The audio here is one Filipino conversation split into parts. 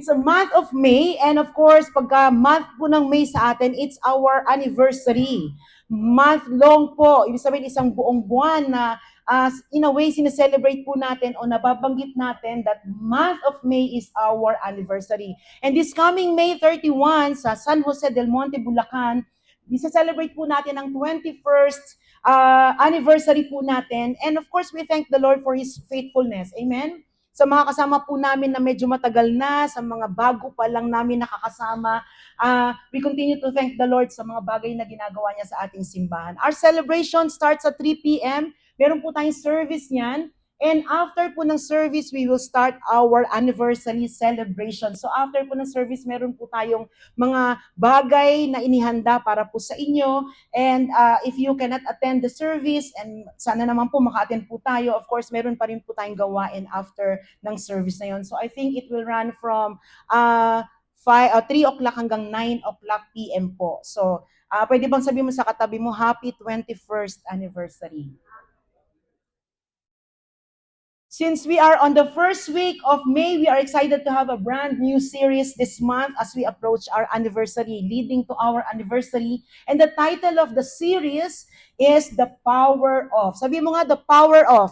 It's a month of May, and of course, pagka month po ng May sa atin, it's our anniversary. Month long po, ibig sabihin isang buong buwan na in a way, sineselebrate po natin o nababanggit natin that month of May is our anniversary. And this coming May 31 sa San Jose del Monte, Bulacan, celebrate po natin ang 21st anniversary po natin. And of course, we thank the Lord for His faithfulness. Amen? Sa mga kasama po namin na medyo matagal na, sa mga bago pa lang namin nakakasama, we continue to thank the Lord sa mga bagay na ginagawa niya sa ating simbahan. Our celebration starts at 3 p.m. Meron po tayong service niyan. And after po ng service, we will start our anniversary celebration. So after po ng service, meron po tayong mga bagay na inihanda para po sa inyo. And if you cannot attend the service, and sana naman po maka-attend po tayo, of course, meron pa rin po tayong gawain after ng service na yon. So I think it will run from 3 o'clock hanggang 9 o'clock p.m. po. So pwede bang sabihin mo sa katabi mo, happy 21st anniversary. Since we are on the first week of May, we are excited to have a brand new series this month as we approach our anniversary, leading to our anniversary. And the title of the series is The Power Of. Sabi mo nga, The Power Of.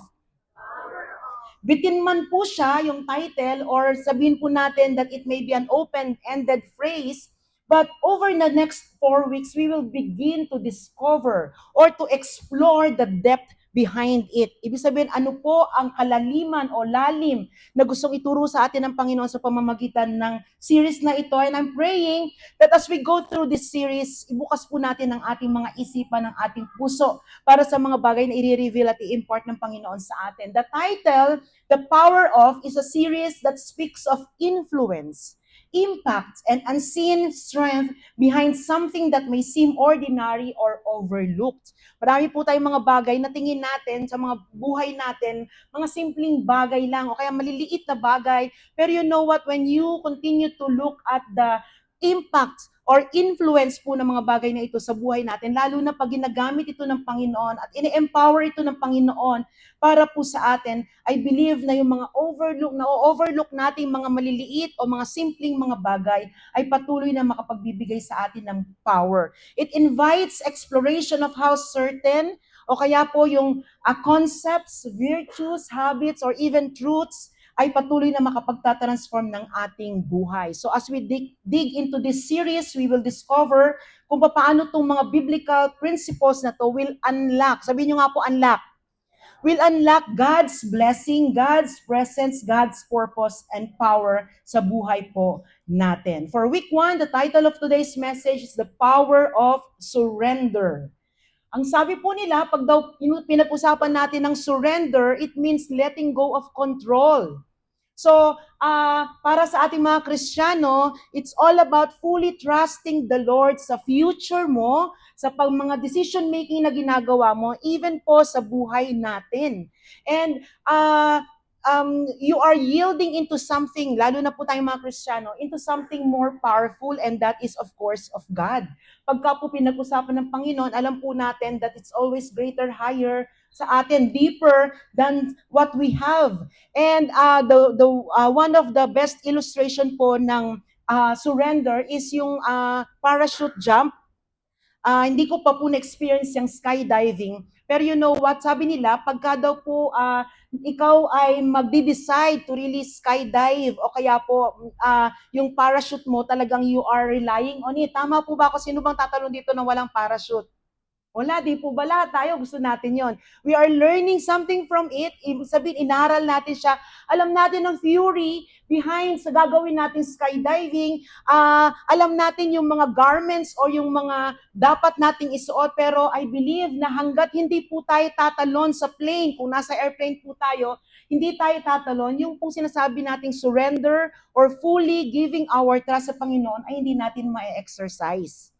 Bitin man po siya, yung title, or sabihin po natin that it may be an open-ended phrase, but over the next 4 weeks, we will begin to discover or to explore the depth behind it. Ibig sabihin, ano po ang kalaliman o lalim na gustong ituro sa atin ng Panginoon sa pamamagitan ng series na ito. And I'm praying that as we go through this series, ibukas po natin ang ating mga isipan, ng ating puso para sa mga bagay na i-reveal at i-impart ng Panginoon sa atin. The title, The Power Of, is a series that speaks of influence, impact, and unseen strength behind something that may seem ordinary or overlooked. Marami po tayong mga bagay na tingin natin sa mga buhay natin, mga simpleng bagay lang o kaya maliliit na bagay. Pero you know what, when you continue to look at the impact or influence po ng mga bagay na ito sa buhay natin, lalo na pag ginagamit ito ng Panginoon at ini-empower ito ng Panginoon para po sa atin, I believe na yung mga overlook nating mga maliliit o mga simpleng mga bagay ay patuloy na makapagbibigay sa atin ng power. It invites exploration of how certain o kaya po yung concepts, virtues, habits, or even truths ay patuloy na makapagtatransform ng ating buhay. So as we dig into this series, we will discover kung paano itong mga biblical principles na to will unlock. Sabihin nyo nga po, unlock. Will unlock God's blessing, God's presence, God's purpose, and power sa buhay po natin. For week 1, the title of today's message is The Power of Surrender. Ang sabi po nila, pag daw pinag-usapan natin ng surrender, it means letting go of control. So, para sa ating mga Kristiyano, it's all about fully trusting the Lord sa future mo, sa mga decision-making na ginagawa mo, even po sa buhay natin. And you are yielding into something, lalo na po tayong mga Kristiyano, into something more powerful, and that is, of course, of God. Pagka po pinag-usapan ng Panginoon, alam po natin that it's always greater, higher, sa atin, deeper than what we have. And one of the best illustration po ng surrender is yung parachute jump. Hindi ko pa po na-experience yung skydiving. Pero you know what, sabi nila, pagka daw po ikaw ay magde-decide to really skydive o kaya po yung parachute mo, talagang you are relying on it. Tama po ba ako? Sino bang tatalon dito na walang parachute? Wala, di po ba lahat tayo gusto natin yon. We are learning something from it. Ibig sabihin, inaral natin siya. Alam natin ang theory behind sa gagawin natin skydiving. Alam natin yung mga garments o yung mga dapat nating isuot. Pero I believe na hanggat hindi po tayo tatalon sa plane, kung nasa airplane po tayo, hindi tayo tatalon, yung pong sinasabi nating surrender or fully giving our trust sa Panginoon ay hindi natin ma-exercise.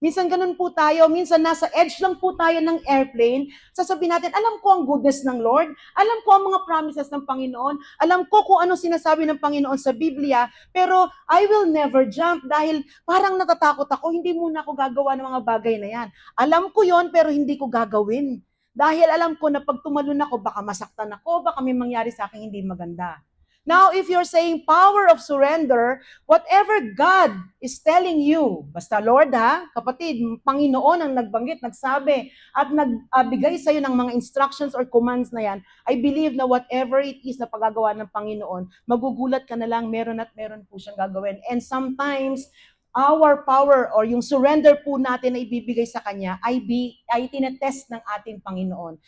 Minsan ganun po tayo, minsan nasa edge lang po tayo ng airplane, sasabihin natin, alam ko ang goodness ng Lord, alam ko ang mga promises ng Panginoon, alam ko kung ano sinasabi ng Panginoon sa Biblia, pero I will never jump dahil parang natatakot ako, hindi muna ako gagawa ng mga bagay na yan. Alam ko yon pero hindi ko gagawin. Dahil alam ko na pag tumalon ako, baka masaktan ako, baka may mangyari sa akin hindi maganda. Now, if you're saying power of surrender, whatever God is telling you, basta Lord ha, kapatid, Panginoon ang nagbanggit, nagsabi, at nagbigay sa'yo ng mga instructions or commands na yan, I believe na whatever it is na pagagawa ng Panginoon, magugulat ka na lang, meron at meron po siyang gagawin. And sometimes, our power or yung surrender po natin na ibibigay sa Kanya ay tinetest ng ating Panginoon.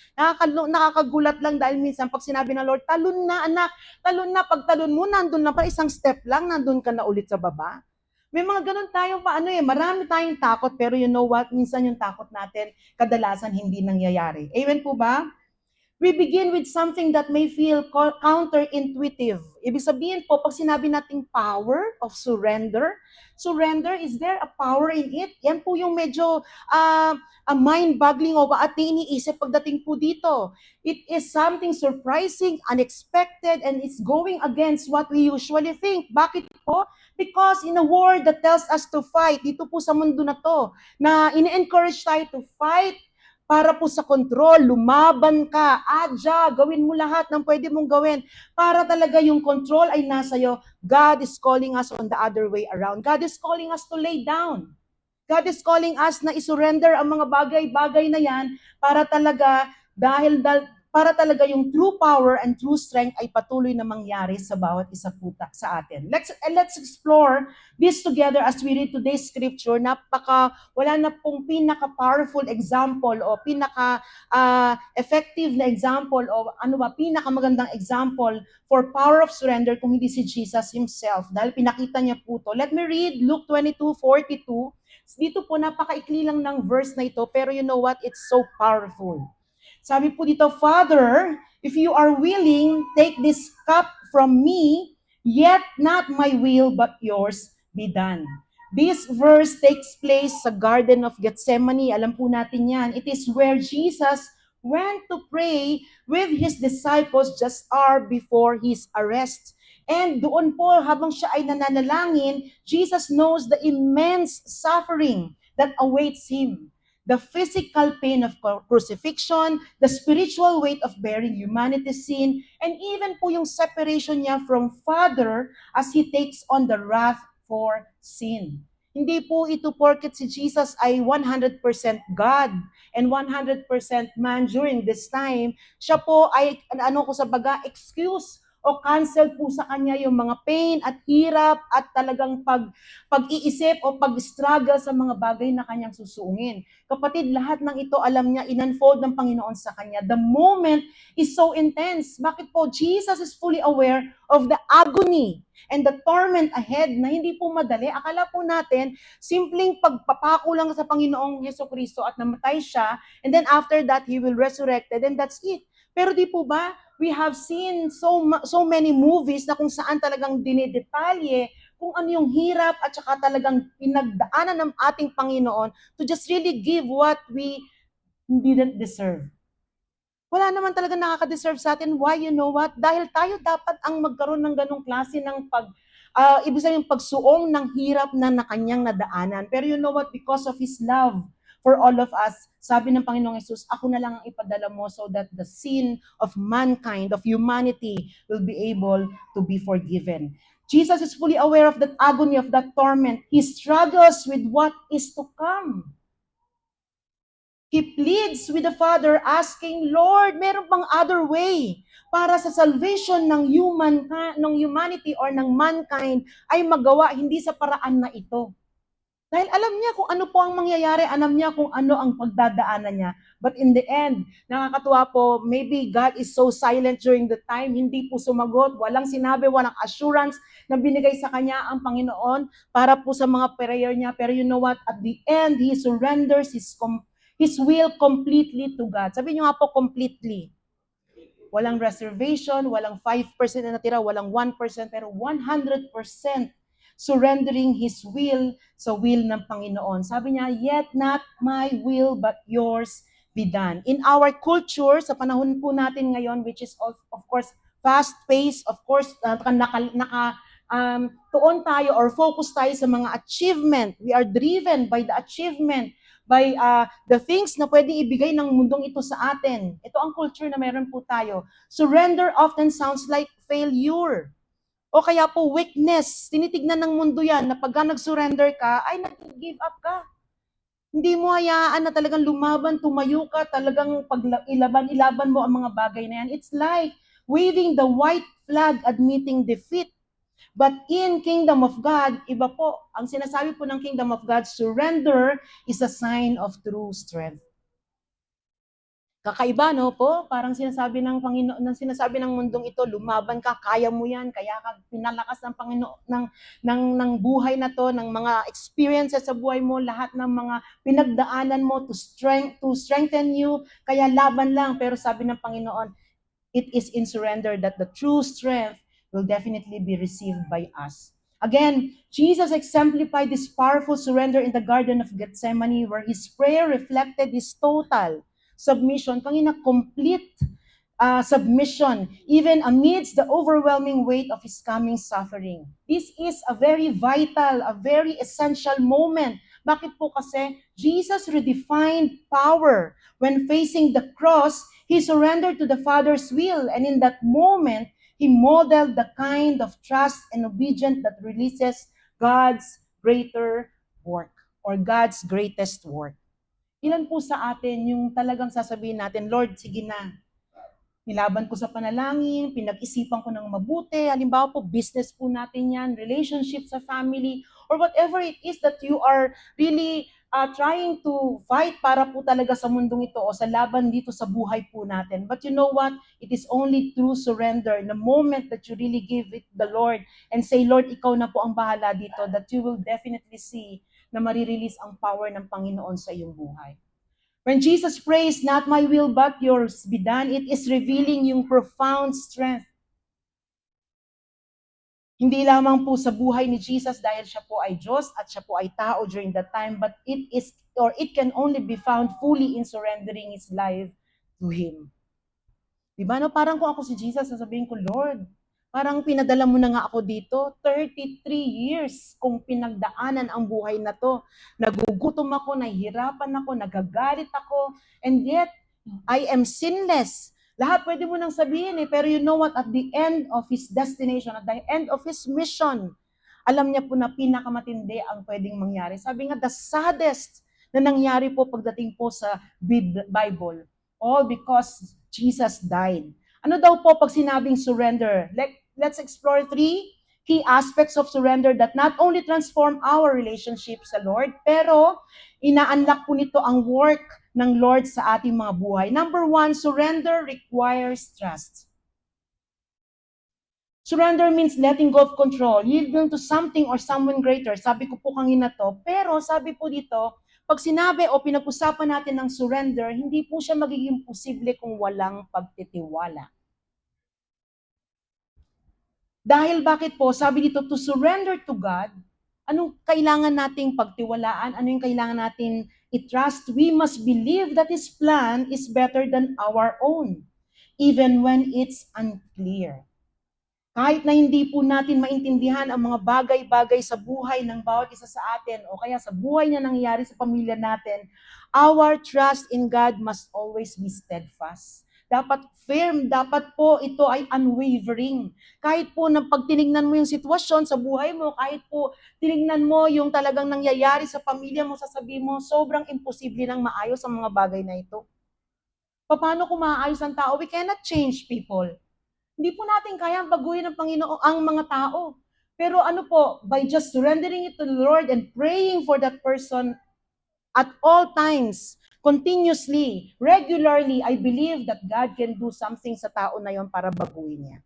Nakakagulat lang dahil minsan pag sinabi ng Lord, talon na anak, talon na, pag talon mo, nandun na pa, isang step lang, nandun ka na ulit sa baba. May mga ganun tayong marami tayong takot, pero you know what, minsan yung takot natin, kadalasan hindi nangyayari. Amen po ba? We begin with something that may feel counterintuitive. Ibig sabihin po, pag sinabi nating power of surrender, is there a power in it? Yan po yung medyo mind-boggling o at iniisip pagdating po dito. It is something surprising, unexpected, and it's going against what we usually think. Bakit po? Because in a world that tells us to fight, dito po sa mundo na to, na ini-encourage tayo to fight, para po sa control, lumaban ka, gawin mo lahat ng pwede mong gawin para talaga yung control ay nasa iyo. God is calling us on the other way around. God is calling us to lay down. God is calling us na isurrender ang mga bagay-bagay na yan para talaga, para talaga yung true power and true strength ay patuloy na mangyari sa bawat isa po sa atin. Let's explore this together as we read today's scripture. Wala na pong pinaka-powerful example o pinaka-effective na example o pinakamagandang example for power of surrender kung hindi si Jesus himself. Dahil pinakita niya po to. Let me read Luke 22:42. Dito po, napakaikli lang ng verse na ito, pero you know what? It's so powerful. Sabi po dito, Father, if you are willing, take this cup from me, yet not my will, but yours be done. This verse takes place sa Garden of Gethsemane. Alam po natin yan. It is where Jesus went to pray with his disciples just hour before his arrest. And doon po, habang siya ay nananalangin, Jesus knows the immense suffering that awaits him. The physical pain of crucifixion, the spiritual weight of bearing humanity's sin, and even po yung separation niya from Father as he takes on the wrath for sin. Hindi po ito porket si Jesus ay 100% God and 100% man during this time. Siya po ay, excuse o cancel po sa kanya yung mga pain at hirap at talagang pag-iisip o pag-struggle sa mga bagay na kanyang susuungin. Kapatid, lahat ng ito alam niya, in-unfold ng Panginoon sa kanya. The moment is so intense. Bakit po? Jesus is fully aware of the agony and the torment ahead na hindi po madali. Akala po natin, simpleng pagpapako lang sa Panginoong Jesucristo at namatay siya, and then after that, He will resurrect, and then that's it. Pero di po ba, we have seen so many movies na kung saan talagang dinidetalye kung ano yung hirap at saka talagang pinagdaanan ng ating Panginoon to just really give what we didn't deserve. Wala naman talaga nakaka-deserve sa atin. Why? You know what? Dahil tayo dapat ang magkaroon ng ganong klase ng ibig sabihin, pagsuong ng hirap na kanyang nadaanan. Pero you know what? Because of His love for all of us, sabi ng Panginoong Yesus, ako na lang ang ipadala mo so that the sin of mankind, of humanity, will be able to be forgiven. Jesus is fully aware of that agony, of that torment. He struggles with what is to come. He pleads with the Father asking, Lord, meron bang other way para sa salvation ng humanity or ng mankind ay magawa hindi sa paraan na ito? Dahil alam niya kung ano po ang mangyayari, alam niya kung ano ang pagdadaanan niya. But in the end, nakakatuwa po, maybe God is so silent during the time, hindi po sumagot, walang sinabi, walang assurance na binigay sa kanya ang Panginoon para po sa mga prayer niya. Pero you know what? At the end, He surrenders His will completely to God. Sabi niyo nga po, completely. Walang reservation, walang 5% na natira, walang 1%, pero 100% surrendering His will sa will ng Panginoon. Sabi niya, yet not my will but yours be done. In our culture, sa panahon po natin ngayon, which is of course fast-paced, of course, tuon tayo or focus tayo sa mga achievement. We are driven by the achievement, by the things na pwedeng ibigay ng mundong ito sa atin. Ito ang culture na meron po tayo. Surrender often sounds like failure. O kaya po weakness, tinitignan ng mundo yan na pagka nag-surrender ka, ay nag-give up ka. Hindi mo hayaan na talagang lumaban, tumayo ka, talagang ilaban mo ang mga bagay na yan. It's like waving the white flag admitting defeat. But in Kingdom of God, iba po. Ang sinasabi po ng Kingdom of God, surrender is a sign of true strength. Kakaiba, no po? Parang sinasabi ng Panginoon, sinasabi ng mundong ito, lumaban ka, kaya mo yan, kaya ka pinalakas ng Panginoon, ng buhay na to, ng mga experiences sa buhay mo, lahat ng mga pinagdaanan mo to strengthen you, kaya laban lang. Pero sabi ng Panginoon, it is in surrender that the true strength will definitely be received by us. Again, Jesus exemplified this powerful surrender in the Garden of Gethsemane, where his prayer reflected his total submission, kangina complete submission, even amidst the overwhelming weight of his coming suffering. This is a very vital, a very essential moment. Bakit po kasi? Jesus redefined power. When facing the cross, he surrendered to the Father's will, and in that moment, he modeled the kind of trust and obedience that releases God's greater work or God's greatest work. Ilan po sa atin yung talagang sasabihin natin, Lord, sige na, nilaban ko sa panalangin, pinag-isipan ko ng mabuti, halimbawa po, business po natin yan, relationship sa family, or whatever it is that you are really trying to fight para po talaga sa mundong ito o sa laban dito sa buhay po natin. But you know what? It is only through surrender, the moment that you really give it the Lord and say, Lord, ikaw na po ang bahala dito, that you will definitely see na marirelease ang power ng Panginoon sa iyong buhay. When Jesus prays, not my will but yours be done, it is revealing yung profound strength. Hindi lamang po sa buhay ni Jesus dahil siya po ay Diyos at siya po ay tao during that time, but it can only be found fully in surrendering his life to Him. Diba? No? Parang kung ako si Jesus, sasabihin ko, Lord, parang pinadala mo na nga ako dito, 33 years kung pinagdaanan ang buhay na to. Nagugutom ako, nahihirapan ako, nagagalit ako, and yet, I am sinless. Lahat pwede mo nang sabihin pero you know what? At the end of his destination, at the end of his mission, alam niya po na pinakamatindi ang pwedeng mangyari. Sabi nga, the saddest na nangyari po pagdating po sa Bible, all because Jesus died. Ano daw po pag sinabing surrender? Let's explore 3 key aspects of surrender that not only transform our relationship sa Lord, pero ina-unlock po nito ang work ng Lord sa ating mga buhay. Number 1, surrender requires trust. Surrender means letting go of control, yielding to something or someone greater. Sabi ko po kanina to, pero sabi po dito, pag sinabi o pinag-usapan natin ng surrender, hindi po siya magiging posible kung walang pagtitiwala. Dahil bakit po, sabi dito, to surrender to God, anong kailangan nating pagtiwalaan? Ano yung kailangan natin i-trust? We must believe that His plan is better than our own, even when it's unclear. Kahit na hindi po natin maintindihan ang mga bagay-bagay sa buhay ng bawat isa sa atin o kaya sa buhay na nangyayari sa pamilya natin, our trust in God must always be steadfast. Dapat firm, dapat po ito ay unwavering. Kahit po na pag tinignan mo yung sitwasyon sa buhay mo, kahit po tinignan mo yung talagang nangyayari sa pamilya mo, sasabihin mo, sobrang imposible nang maayos ang mga bagay na ito. Paano kung maayos ang tao? We cannot change people. Hindi po natin kaya baguhin ng Panginoon ang mga tao. Pero ano po, by just surrendering it to the Lord and praying for that person at all times, continuously, regularly, I believe that God can do something sa tao na yon para baguhin niya.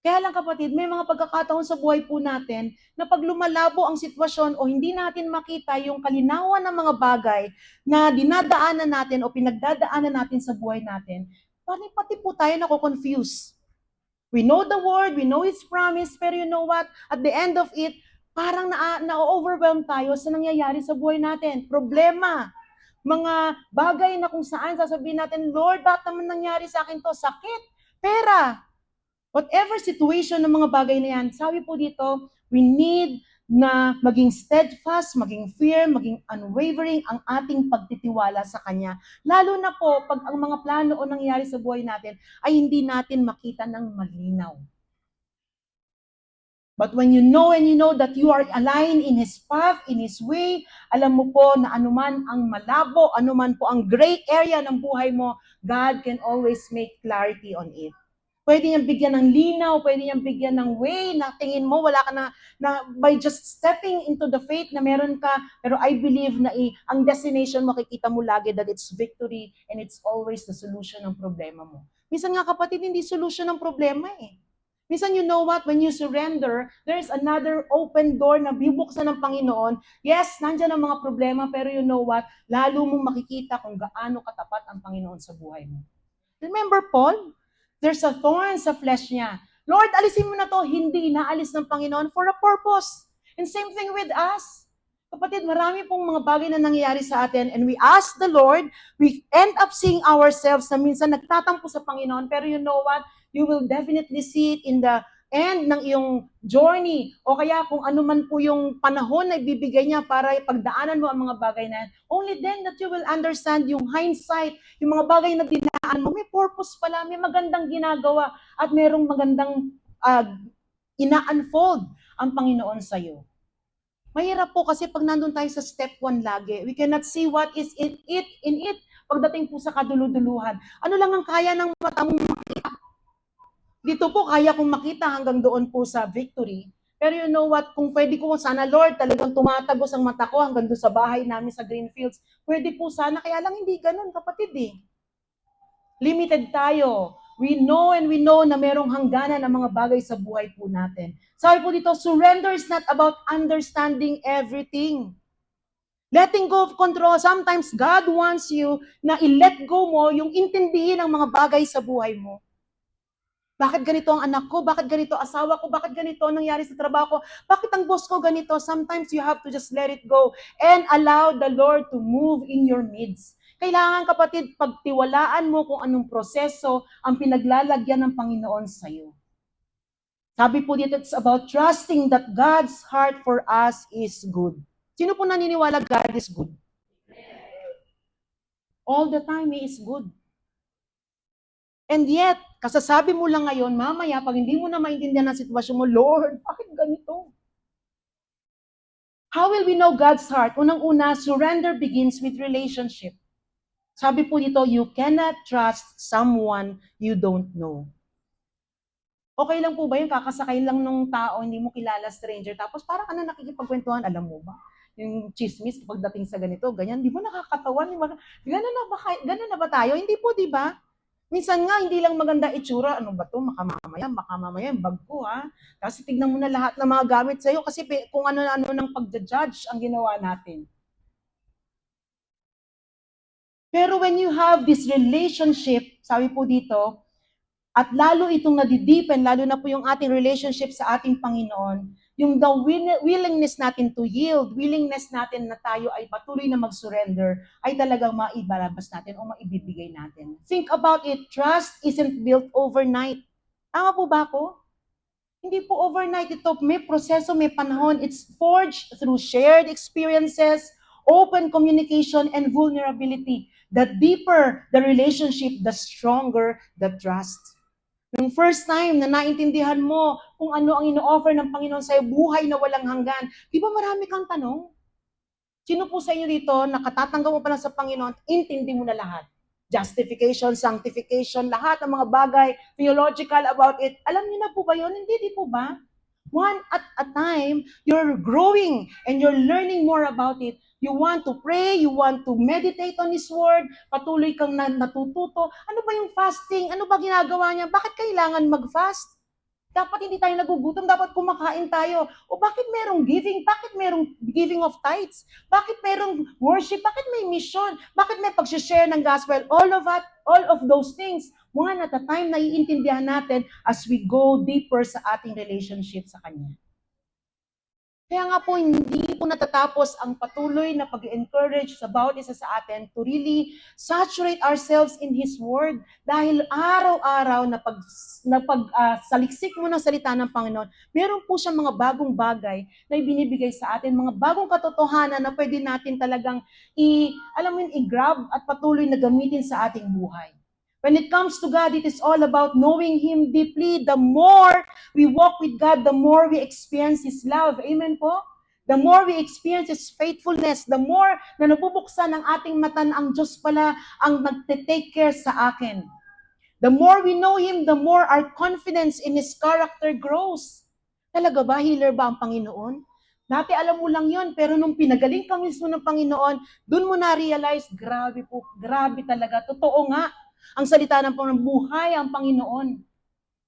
Kaya lang kapatid, may mga pagkakataon sa buhay po natin na pag lumalabo ang sitwasyon o hindi natin makita yung kalinawan ng mga bagay na dinadaanan natin o pinagdadaanan natin sa buhay natin, pati po tayo nako-confuse. We know the word, we know His promise, pero you know what? At the end of it, parang na-overwhelm tayo sa nangyayari sa buhay natin. Problema, mga bagay na kung saan sasabihin natin, Lord, bakit naman nangyari sa akin to? Sakit, pera, whatever situation ng mga bagay na yan, sabi po dito, we need na maging steadfast, maging firm, maging unwavering ang ating pagtitiwala sa Kanya. Lalo na po, pag ang mga plano o nangyayari sa buhay natin ay hindi natin makita ng malinaw. But when you know and you know that you are aligned in His path, in His way, alam mo po na anuman ang malabo, anuman po ang gray area ng buhay mo, God can always make clarity on it. Pwede niyang bigyan ng linaw, pwede niyang bigyan ng way na tingin mo, wala ka na by just stepping into the faith na meron ka, pero I believe na ang destination mo, makikita mo lagi that it's victory and it's always the solution ng problema mo. Minsan nga kapatid, hindi solution ng problema eh. Minsan, you know what? When you surrender, there's another open door na bibuksan ng Panginoon. Yes, nandiyan ang mga problema, pero you know what? Lalo mong makikita kung gaano katapat ang Panginoon sa buhay mo. Remember Paul? There's a thorn sa flesh niya. Lord, alisin mo na to. Hindi inaalis ng Panginoon for a purpose. And same thing with us. Kapatid, marami pong mga bagay na nangyayari sa atin and we ask the Lord, we end up seeing ourselves na minsan nagtatampo sa Panginoon, pero you know what? You will definitely see it in the end ng iyong journey o kaya kung ano man po yung panahon na ibibigay niya para pagdaanan mo ang mga bagay na yan. Only then that you will understand yung hindsight, yung mga bagay na dinaan mo, may purpose pala, may magandang ginagawa at merong magandang ina-unfold ang Panginoon sa iyo. Mahirap po kasi pag nandun tayo sa step 1 lagi, we cannot see what is in it pagdating po sa kaduluduluhan. Ano lang ang kaya ng mata mong makita? Dito po, kaya kong makita hanggang doon po sa victory. Pero you know what, kung pwede ko, sana Lord, talagang tumatagos ang mata ko hanggang doon sa bahay namin sa Greenfields. Pwede po sana, kaya lang hindi ganun, kapatid eh. Limited tayo. We know and we know na merong hangganan ang mga bagay sa buhay po natin. Sabi po dito, surrender is not about understanding everything. Letting go of control. Sometimes God wants you na i-let go mo yung intindihin ng mga bagay sa buhay mo. Bakit ganito ang anak ko? Bakit ganito asawa ko? Bakit ganito ang nangyari sa trabaho ko? Bakit ang boss ko ganito? Sometimes you have to just let it go and allow the Lord to move in your midst. Kailangan kapatid, pagtiwalaan mo kung anong proseso ang pinaglalagyan ng Panginoon sa iyo. Sabi po dito, it's about trusting that God's heart for us is good. Sino po naniniwala God is good? All the time, He is good. And yet, kasasabi mo lang ngayon, mamaya, pag hindi mo na maintindihan ang sitwasyon mo, Lord, bakit ganito? How will we know God's heart? Unang-una, surrender begins with relationship. Sabi po dito, you cannot trust someone you don't know. Okay lang po ba yun? Kakasakay lang ng tao, hindi mo kilala, stranger, tapos parang ka na nakikipagkwentuhan, alam mo ba? Yung chismis pagdating sa ganito, ganyan, di ba nakakatawan? Ganun na ba tayo? Hindi po, di ba? Minsan nga, hindi lang maganda itsura. Ano ba to? Baka mamaya, bag ko ha. Kasi tignan mo na lahat ng mga gamit sa'yo kasi kung ano-ano ng pagja-judge ang ginawa natin. Pero when you have this relationship, sabi po dito, at lalo itong nadideepen, lalo na po yung ating relationship sa ating Panginoon, yung the willingness natin to yield, willingness natin na tayo ay patuloy na mag-surrender, ay talagang maibalabas natin o maibibigay natin. Think about it, trust isn't built overnight. Tama po ba ako? Hindi po overnight ito, may proseso, may panahon. It's forged through shared experiences, open communication, and vulnerability. The deeper the relationship, the stronger the trust. Yung first time na naintindihan mo kung ano ang ino-offer ng Panginoon sa'yo, buhay na walang hanggan, di ba marami kang tanong? Sino po sa inyo dito, nakatatanggap mo pa lang sa Panginoon, intindi mo na lahat. Justification, sanctification, lahat ng mga bagay, theological about it. Alam niyo na po ba yun? Hindi, di po ba? One at a time, you're growing and you're learning more about it. You want to pray, you want to meditate on His Word, patuloy kang natututo. Ano ba yung fasting? Ano ba ginagawa niya? Bakit kailangan mag-fast? Dapat hindi tayo nagugutom, dapat kumakain tayo. O bakit merong giving? Bakit merong giving of tithes? Bakit merong worship? Bakit may mission? Bakit may pag-share ng gospel? All of those things, one at a time, naiintindihan natin as we go deeper sa ating relationship sa Kanya. Kaya nga po, hindi po natatapos ang patuloy na pag-encourage sa bawat isa sa atin to really saturate ourselves in His Word. Dahil araw-araw na saliksik mo ng salita ng Panginoon, meron po siyang mga bagong bagay na ibinibigay sa atin, mga bagong katotohanan na pwede natin talagang i-grab at patuloy na gamitin sa ating buhay. When it comes to God, it is all about knowing Him deeply. The more we walk with God, the more we experience His love. Amen po? The more we experience His faithfulness, the more na nabubuksan ang ating mata na ang Diyos pala ang nagte-take care sa akin. The more we know Him, the more our confidence in His character grows. Talaga ba? Healer ba ang Panginoon? Dati alam mo lang yon, pero nung pinagaling ka mismo ng Panginoon, dun mo na-realize, grabe po, grabe talaga. Totoo nga, ang salita ng Panginoon, buhay ang Panginoon.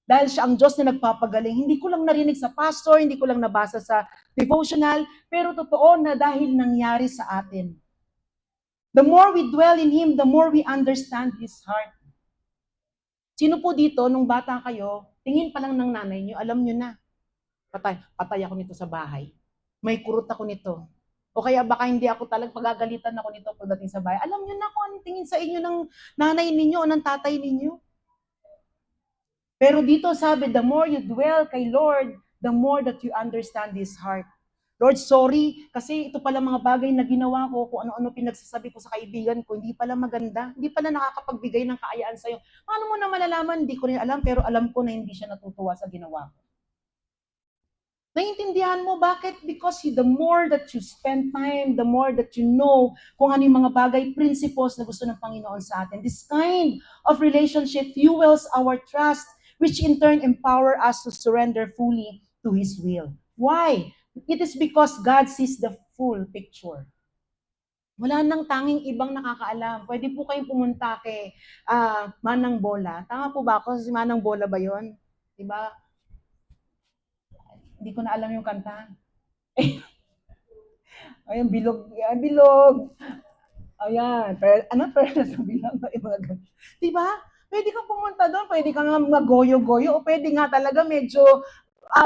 Dahil siya ang Diyos na nagpapagaling. Hindi ko lang narinig sa pastor, hindi ko lang nabasa sa devotional, pero totoo na dahil nangyari sa atin. The more we dwell in Him, the more we understand His heart. Sino po dito, nung bata kayo, tingin pa lang ng nanay niyo, alam niyo na, patay ako nito sa bahay. May kurot ako nito. O kaya baka hindi ako pagagalitan ako nito pagdating sa bahay. Alam niyo na kung anong tingin sa inyo ng nanay ninyo o ng tatay ninyo. Pero dito sabi, the more you dwell kay Lord, the more that you understand His heart. Lord, sorry, kasi ito pala mga bagay na ginawa ko, kung ano-ano pinagsasabi ko sa kaibigan ko, hindi pala maganda, hindi pala nakakapagbigay ng kaayaan sa'yo. Paano mo na malalaman? Hindi ko rin alam, pero alam ko na hindi siya natutuwa sa ginawa ko. Naiintindihan mo bakit? Because the more that you spend time, the more that you know kung ano yung mga bagay, principles na gusto ng Panginoon sa atin. This kind of relationship fuels our trust, which in turn empower us to surrender fully to His will. Why? It is because God sees the full picture. Wala nang tanging ibang nakakaalam. Pwede po kayong pumunta kay Manang Bola. Tama po ba ako? Si Manang Bola ba yon? Diba? Hindi ko na alam yung kanta. Ayun, bilog. Yan, bilog. Ayan. Pero sa bilang na mga ganun. Diba? Pwede kang pumunta doon. Pwede kang magoyo-goyo. O pwede nga talaga medyo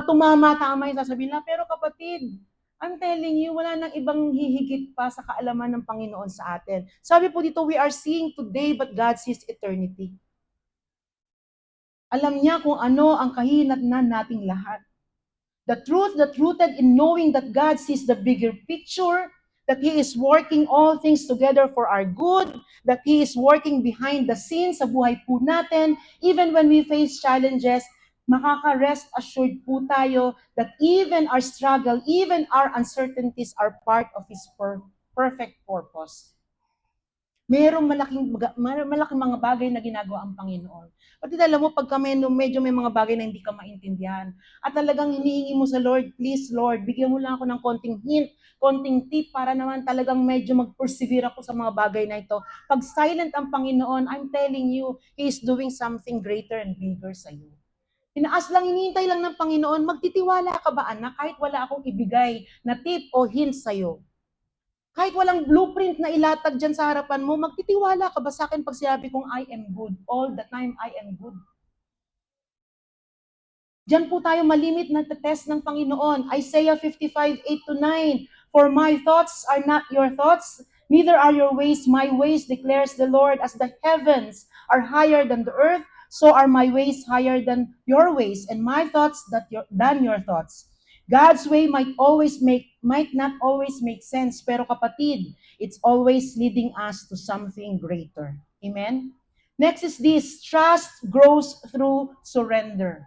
tumama-tama yung sasabihin na. Pero kapatid, I'm telling you, wala nang ibang hihigit pa sa kaalaman ng Panginoon sa atin. Sabi po dito, we are seeing today but God sees eternity. Alam niya kung ano ang kahinatnan nating lahat. The truth that rooted in knowing that God sees the bigger picture, that He is working all things together for our good, that He is working behind the scenes sa buhay po natin, even when we face challenges, makaka-rest assured po tayo that even our struggle, even our uncertainties are part of His perfect purpose. Merong malaking mga bagay na ginagawa ang Panginoon. Pati alam mo, pagka medyo may mga bagay na hindi ka maintindihan, at talagang hinihingi mo sa Lord, please Lord, bigyan mo lang ako ng konting hint, konting tip para naman talagang medyo mag-persevere ako sa mga bagay na ito. Pag silent ang Panginoon, I'm telling you, He is doing something greater and bigger sa iyo. Tinaas lang, hinihintay lang ng Panginoon, magtitiwala ka ba anak, kahit wala akong ibigay na tip o hint sa iyo? Kahit walang blueprint na ilatag dyan sa harapan mo, magtitiwala ka ba sa akin pag sinabi kong I am good? All the time, I am good. Diyan po tayo malimit na test ng Panginoon. Isaiah 55:8-9. For my thoughts are not your thoughts, neither are your ways my ways, declares the Lord. As the heavens are higher than the earth, so are my ways higher than your ways, and my thoughts than your thoughts. God's way might not always make sense, pero kapatid, it's always leading us to something greater. Amen? Next is this, trust grows through surrender.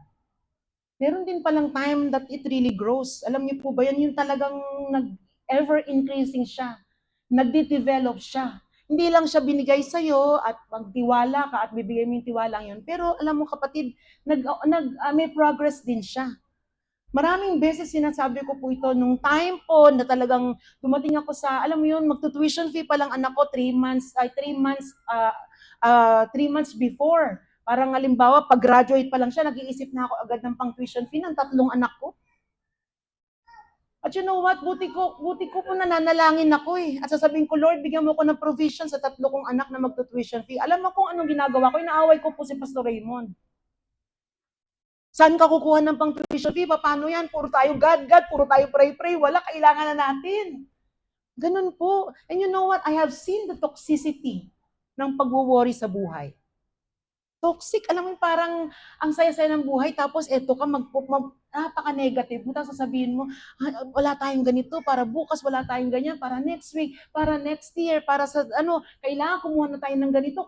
Meron din palang time that it really grows. Alam niyo po ba yan, yung talagang ever-increasing siya. Nagde-develop siya. Hindi lang siya binigay sa'yo at magtiwala ka at bibigay mo yung tiwala yun. Pero alam mo kapatid, may progress din siya. Maraming beses sinasabi ko po ito, nung time po na talagang dumating ako sa, alam mo yun, magtutuition fee pa lang anak ko 3 months before. Parang halimbawa, pag-graduate pa lang siya, nag-iisip na ako agad ng pang-tuition fee ng 3 anak ko. At you know what, buti ko po nananalangin ako eh. At sasabihin ko, Lord, bigyan mo ko ng provision sa 3 kong anak na magtutuition fee. Alam mo kung anong ginagawa ko, inaaway ko po si Pastor Raymond. Saan ka kukuha ng pang tuition fee? Paano yan? Puro tayo God, puro tayo pray. Wala, kailangan na natin. Ganun po. And you know what? I have seen the toxicity ng pag-worry sa buhay. Toxic. Alam mo parang ang saya-saya ng buhay, tapos eto ka, napaka-negative. Tapos sasabihin mo, wala tayong ganito, para bukas, wala tayong ganyan, para next week, para next year, para sa, kailangan kumuha na tayo ng ganito.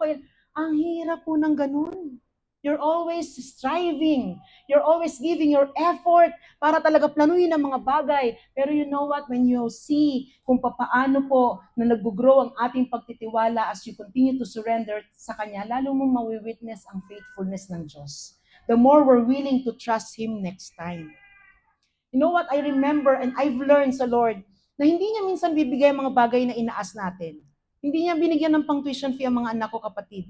Ang hirap po ng ganun. You're always striving. You're always giving your effort para talaga planuhin ang mga bagay. Pero you know what? When you see kung papaano po na nag-grow ang ating pagtitiwala as you continue to surrender sa Kanya, lalo mo mawi-witness ang faithfulness ng Diyos. The more we're willing to trust Him next time. You know what? I remember and I've learned sa Lord na hindi niya minsan bibigay ang mga bagay na inaas natin. Hindi niya binigyan ng pang-tuition fee ang mga anak ko, kapatid.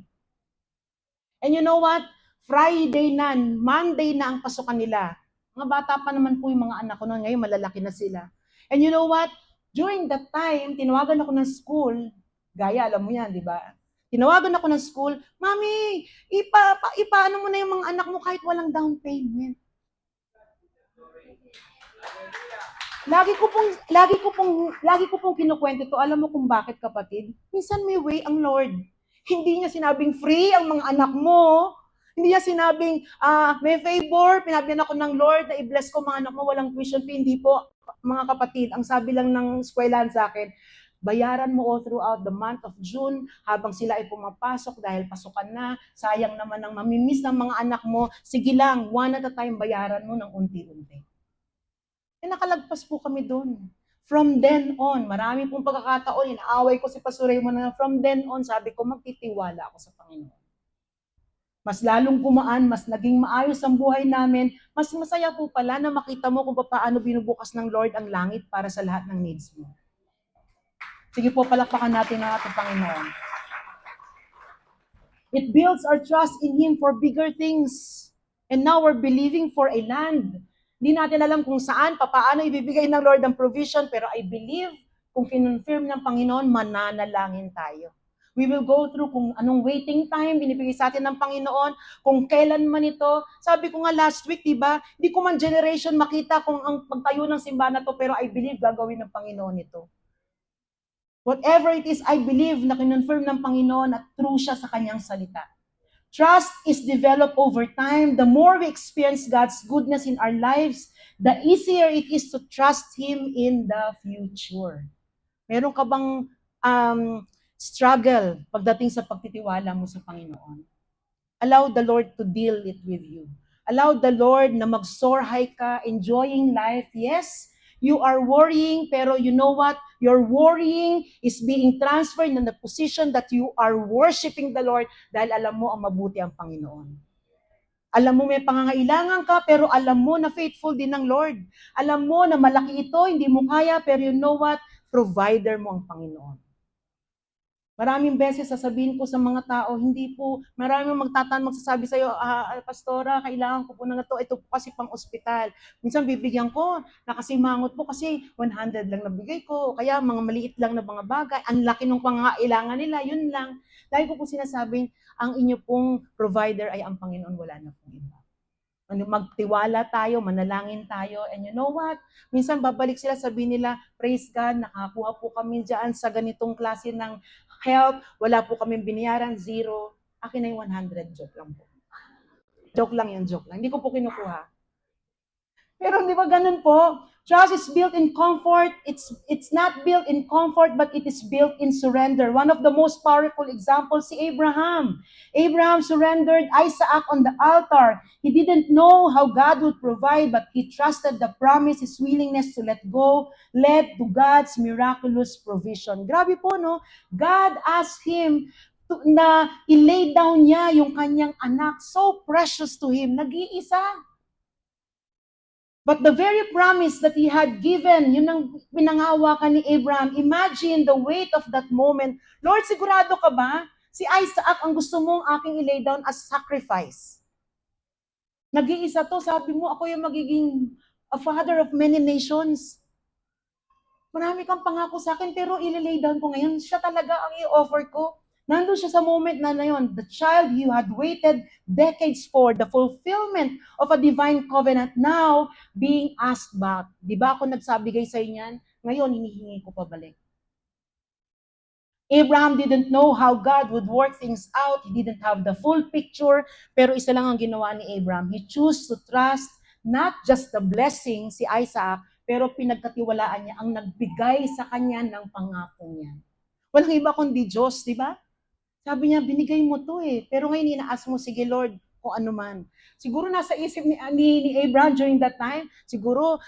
And you know what? Friday na, Monday na ang pasukan nila. Mga bata pa naman po yung mga anak ko noon, ngayon malalaki na sila. And you know what? During that time, tinawagan ako ng school, gaya, alam mo yan, di ba? Tinawagan ako ng school, Mami, ipaano mo na yung mga anak mo kahit walang down payment. Lagi ko pong kinukwento to. Alam mo kung bakit, kapatid? Minsan may way ang Lord. Hindi niya sinabing free ang mga anak mo. Hindi niya sinabing, may favor, pinabigyan ako ng Lord na i-bless ko mga anak mo, walang tuition fee. Hindi po, mga kapatid. Ang sabi lang ng eskwelahan sa akin, bayaran mo all throughout the month of June habang sila ay pumapasok dahil pasukan na. Sayang naman ang mamimiss ng mga anak mo. Sige lang, one at a time, bayaran mo ng unti-unti. Eh, nakalagpas po kami doon. From then on, marami pong pagkakataon, inaaway ko si Pastor Raymond na from then on, sabi ko, magtitiwala ako sa Panginoon. Mas lalong gumaan, mas naging maayos ang buhay namin, mas masaya po pala na makita mo kung paano binubukas ng Lord ang langit para sa lahat ng needs mo. Sige po, palakpakan natin ang ating Panginoon. It builds our trust in Him for bigger things. And now we're believing for a land. Hindi natin alam kung saan, paano ibibigay ng Lord ang provision, pero I believe kung kinonfirm ng Panginoon, mananalangin tayo. We will go through kung anong waiting time binibigay sa atin ng Panginoon, kung kailan man ito. Sabi ko nga last week, diba, hindi ko man generation makita kung ang pagtayo ng simbahan na to, pero I believe gagawin ng Panginoon ito. Whatever it is, I believe na kinonfirm ng Panginoon at true siya sa kanyang salita. Trust is developed over time. The more we experience God's goodness in our lives, the easier it is to trust Him in the future. Meron ka bang struggle pagdating sa pagtitiwala mo sa Panginoon? Allow the Lord to deal it with you. Allow the Lord na mag-soar high ka, enjoying life. Yes, you are worrying, pero you know what? Your worrying is being transferred in the position that you are worshiping the Lord dahil alam mo ang mabuti ang Panginoon. Alam mo may pangangailangan ka, pero alam mo na faithful din ng Lord. Alam mo na malaki ito, hindi mo kaya, pero you know what? Provider mo ang Panginoon. Maraming beses sasabihin ko sa mga tao, hindi po, maraming magsasabi sa'yo, Pastora, kailangan ko po na ito po kasi pang ospital. Minsan bibigyan ko, nakasimangot po kasi 100 lang nabigay ko, kaya mga maliit lang na mga bagay, ang laki ng pangangailangan nila, yun lang. Dahil ko po sinasabing, ang inyo pong provider ay ang Panginoon, wala na pong iba. Magtiwala tayo, manalangin tayo, and you know what? Minsan babalik sila, sabihin nila, praise God, nakakuha po kami dyan sa ganitong klase ng help, wala po kami binayaran, zero. Akin na yung 100, joke lang po. Joke lang yun, joke lang. Hindi ko po kinukuha. Pero di ba ganun po? Trust is built in comfort. It's not built in comfort, but it is built in surrender. One of the most powerful examples, si Abraham. Abraham surrendered Isaac on the altar. He didn't know how God would provide, but he trusted the promise, his willingness to let go, led to God's miraculous provision. Grabe po, no? God asked him na i-lay down niya yung kanyang anak, so precious to him, nag-iisa. But the very promise that he had given, yun ang pinangawakan ni Abraham. Imagine the weight of that moment. Lord, sigurado ka ba? Si Isaac ang gusto mong aking ilay down as sacrifice. Nag-iisa to, sabi mo, ako yung magiging a father of many nations. Marami kang pangako sa akin, pero ililay down ko ngayon. Siya talaga ang i-offer ko. Nandun siya sa moment na yun, the child you had waited decades for, the fulfillment of a divine covenant now being asked back. Di ba ako nagsabigay sa inyan? Ngayon, hinihingi ko pabalik. Abraham didn't know how God would work things out. He didn't have the full picture. Pero isa lang ang ginawa ni Abraham. He chose to trust not just the blessing, si Isaac, pero pinagkatiwalaan niya ang nagbigay sa kanya ng pangako niya. Walang iba kundi Diyos, di ba? Sabi niya, binigay mo to eh. Pero ngayon inaas mo, sige Lord, kung ano man. Siguro nasa isip ni Abraham during that time, siguro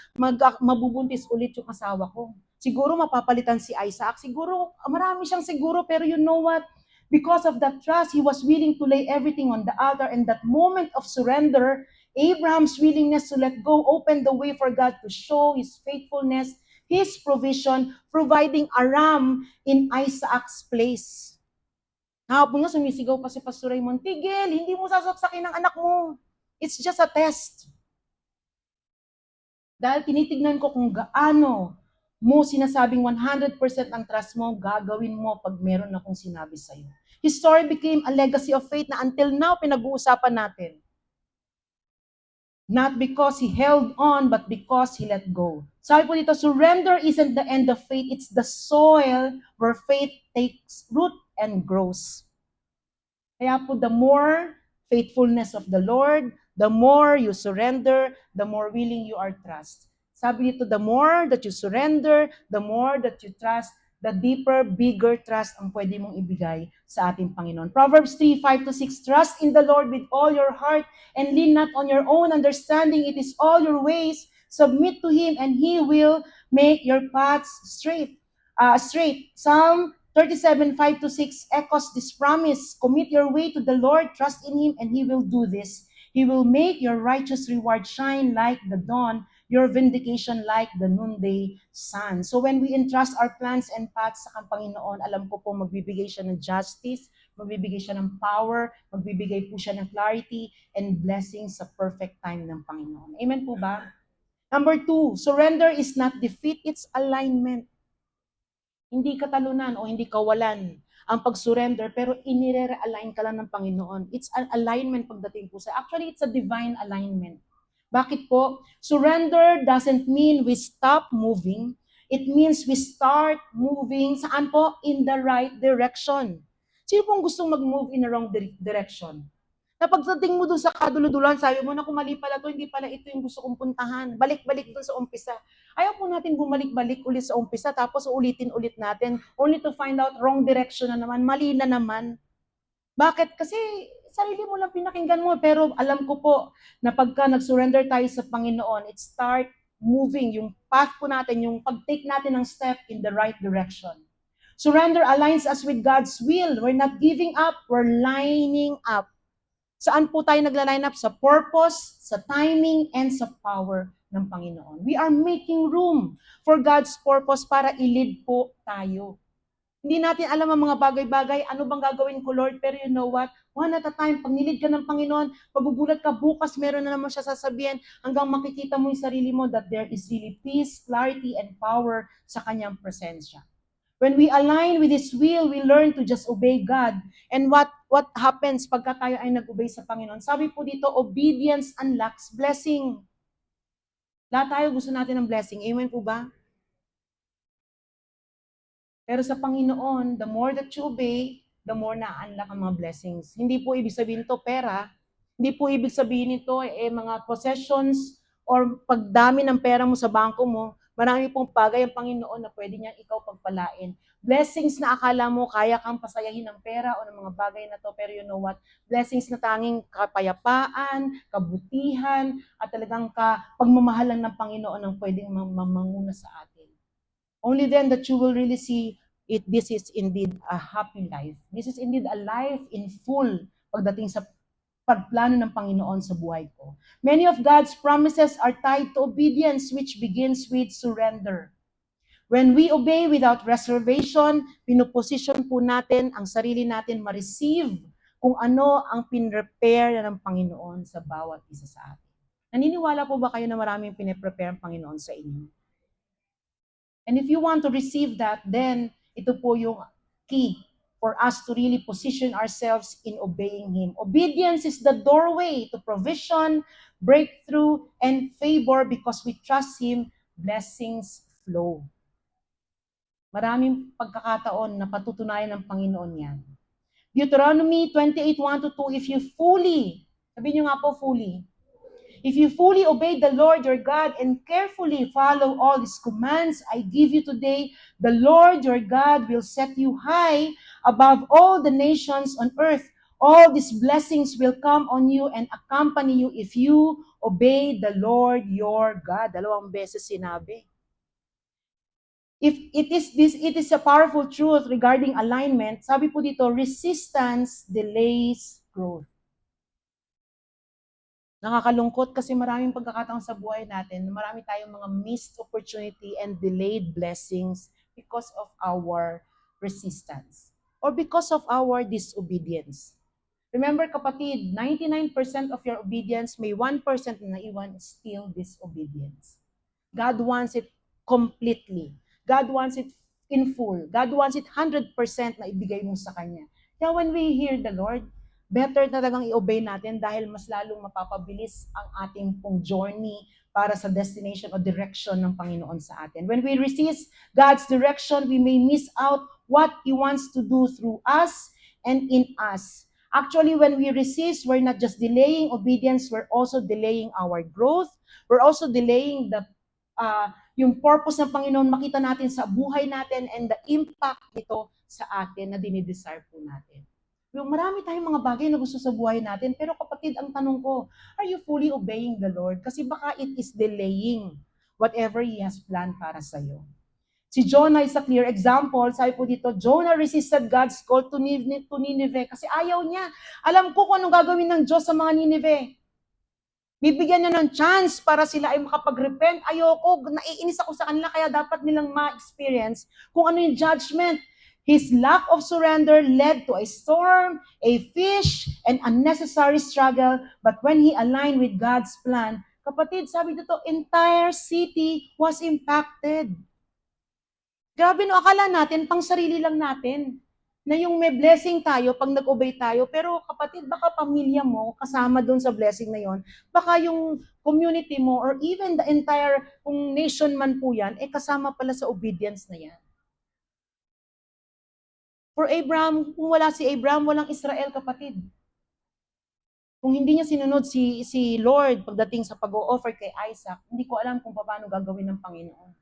mabubuntis ulit yung asawa ko. Siguro mapapalitan si Isaac. Siguro, marami siyang siguro, pero you know what? Because of that trust, he was willing to lay everything on the altar. And that moment of surrender, Abraham's willingness to let go opened the way for God to show his faithfulness, his provision, providing a ram in Isaac's place. Hapon nga sumisigaw pa si Pastor Raymond, tigil, hindi mo sasaksakin ng anak mo. It's just a test. Dahil tinitignan ko kung gaano mo sinasabing 100% ang trust mo, gagawin mo pag meron akong sinabi sa'yo. His story became a legacy of faith na until now pinag-uusapan natin. Not because he held on, but because he let go. Sabi po dito, surrender isn't the end of faith, it's the soil where faith takes root and grows. Kaya po, the more faithfulness of the Lord, the more you surrender, the more willing you are trust. Sabi dito, the more that you surrender, the more that you trust, the deeper, bigger trust ang pwede mong ibigay sa ating Panginoon. Proverbs 3:5-6, trust in the Lord with all your heart and lean not on your own understanding. It is all your ways. Submit to Him and He will make your paths straight. Psalm 37:5-6 echoes this promise. Commit your way to the Lord, trust in Him, and He will do this. He will make your righteous reward shine like the dawn, your vindication like the noonday sun. So when we entrust our plans and paths sa Panginoon, alam ko po magbibigay siya ng justice, magbibigay siya ng power, magbibigay po siya ng clarity and blessings sa perfect time ng Panginoon. Amen po ba? Number 2, surrender is not defeat, it's alignment. Hindi katalunan o hindi kawalan ang pag-surrender, pero inire-align ka lang ng Panginoon. It's an alignment pagdating po sa, actually, it's a divine alignment. Bakit po? Surrender doesn't mean we stop moving. It means we start moving, saan po? In the right direction. Sino pong gustong mag-move in the wrong direction? Na pagdating mo dun sa kaduluduluhan, sabi mo na kung mali pala to, hindi pala ito yung gusto kong puntahan. Balik-balik dun sa umpisa. Ayaw po natin bumalik-balik ulit sa umpisa, tapos ulitin ulit natin, only to find out wrong direction na naman, mali na naman. Bakit? Kasi sarili mo lang pinakinggan mo, pero alam ko po na pagka nag-surrender tayo sa Panginoon, it start moving, yung path po natin, yung pag-take natin ng step in the right direction. Surrender aligns us with God's will. We're not giving up, we're lining up. Saan po tayo nagla-line up? Sa purpose, sa timing, and sa power ng Panginoon. We are making room for God's purpose para i-lead po tayo. Hindi natin alam ang mga bagay-bagay, ano bang gagawin ko, Lord? Pero you know what? One at a time, pag nilid ka ng Panginoon, magugulat ka bukas, meron na naman siya sasabihin hanggang makikita mo yung sarili mo that there is really peace, clarity, and power sa kanyang presensya. When we align with His will, we learn to just obey God. And what happens pagka tayo ay nag-obey sa Panginoon? Sabi po dito, obedience unlocks blessing. Lahat tayo gusto natin ng blessing. Amen po ba? Pero sa Panginoon, the more that you obey, the more na-unlock ang mga blessings. Hindi po ibig sabihin ito pera. Hindi po ibig sabihin ito mga possessions or pagdami ng pera mo sa bangko mo. Marami pong bagay ang Panginoon na pwede niyang ikaw pagpalain. Blessings na akala mo kaya kang pasayahin ng pera o ng mga bagay na to, pero you know what? Blessings na tanging kapayapaan, kabutihan, at talagang pagmamahalan ng Panginoon ang pwedeng mamanguna sa atin. Only then that you will really see this is indeed a happy life. This is indeed a life in full pagdating sa pagplano ng Panginoon sa buhay ko. Many of God's promises are tied to obedience, which begins with surrender. When we obey without reservation, pinuposition po natin ang sarili natin ma-receive kung ano ang pinrepare na ng Panginoon sa bawat isa sa atin. Naniniwala po ba kayo na maraming piniprepare ang Panginoon sa inyo? And if you want to receive that, then ito po yung key for us to really position ourselves in obeying Him. Obedience is the doorway to provision, breakthrough, and favor because we trust Him, blessings flow. Maraming pagkakataon na patutunayan ng Panginoon yan. Deuteronomy 28:1-2, if you fully, sabihin nyo nga po fully, if you fully obey the Lord your God and carefully follow all His commands I give you today, the Lord your God will set you high above all the nations on earth. All these blessings will come on you and accompany you if you obey the Lord your God. Dalawang beses sinabi. If it is a powerful truth regarding alignment. Sabi po dito, resistance delays growth. Nakakalungkot kasi maraming pagkakataon sa buhay natin, marami tayong mga missed opportunity and delayed blessings because of our resistance or because of our disobedience. Remember kapatid, 99% of your obedience, may 1% na naiwan is still disobedience. God wants it completely. God wants it in full. God wants it 100% na ibigay mo sa Kanya. Kaya when we hear the Lord, better talagang i-obey natin dahil mas lalong mapapabilis ang ating pong journey para sa destination o direction ng Panginoon sa atin. When we resist God's direction, we may miss out what He wants to do through us and in us. Actually, when we resist, we're not just delaying obedience, we're also delaying our growth. We're also delaying yung purpose ng Panginoon makita natin sa buhay natin and the impact nito sa atin na dinidesire po natin. Yung marami tayong mga bagay na gusto sa buhay natin, pero kapatid, ang tanong ko, are you fully obeying the Lord? Kasi baka it is delaying whatever He has planned para sa'yo. Si Jonah is a clear example. Sabi po dito, Jonah resisted God's call to Nineveh kasi ayaw niya. Alam ko kung anong gagawin ng Diyos sa mga Nineveh. Bibigyan niya ng chance para sila ay makapag-repent. Ayoko, naiinis ako sa kanila, kaya dapat nilang ma-experience kung ano yung judgment. His lack of surrender led to a storm, a fish, and unnecessary struggle. But when he aligned with God's plan, kapatid, sabi dito, entire city was impacted. Grabe no, akala natin, pang sarili lang natin. Na yung may blessing tayo pag nag-obey tayo, pero kapatid, baka pamilya mo kasama doon sa blessing na yon, baka yung community mo or even the entire kung nation man po yan, kasama pala sa obedience na yan. For Abraham, kung wala si Abraham, walang Israel, kapatid. Kung hindi niya sinunod si Lord pagdating sa pag-o-offer kay Isaac, hindi ko alam kung paano gagawin ng Panginoon.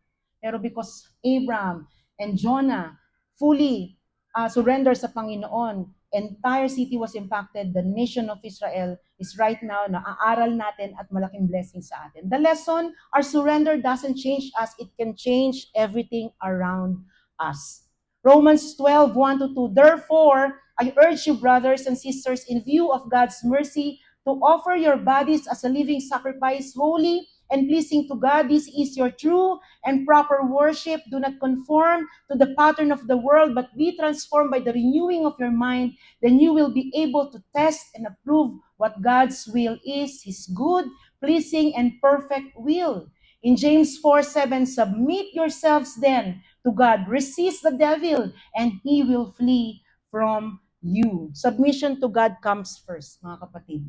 Pero because Abraham and Jonah fully surrender sa Panginoon, entire city was impacted. The nation of Israel is right now naaaral natin at malaking blessing sa atin. The lesson, our surrender doesn't change us, it can change everything around us. Romans 12, 1-2. Therefore, I urge you, brothers and sisters, in view of God's mercy, to offer your bodies as a living sacrifice, holy and pleasing to God. This is your true and proper worship. Do not conform to the pattern of the world, but be transformed by the renewing of your mind. Then you will be able to test and approve what God's will is, His good, pleasing, and perfect will. In James 4:7, submit yourselves then to God. Resist the devil, and he will flee from you. Submission to God comes first, mga kapatid.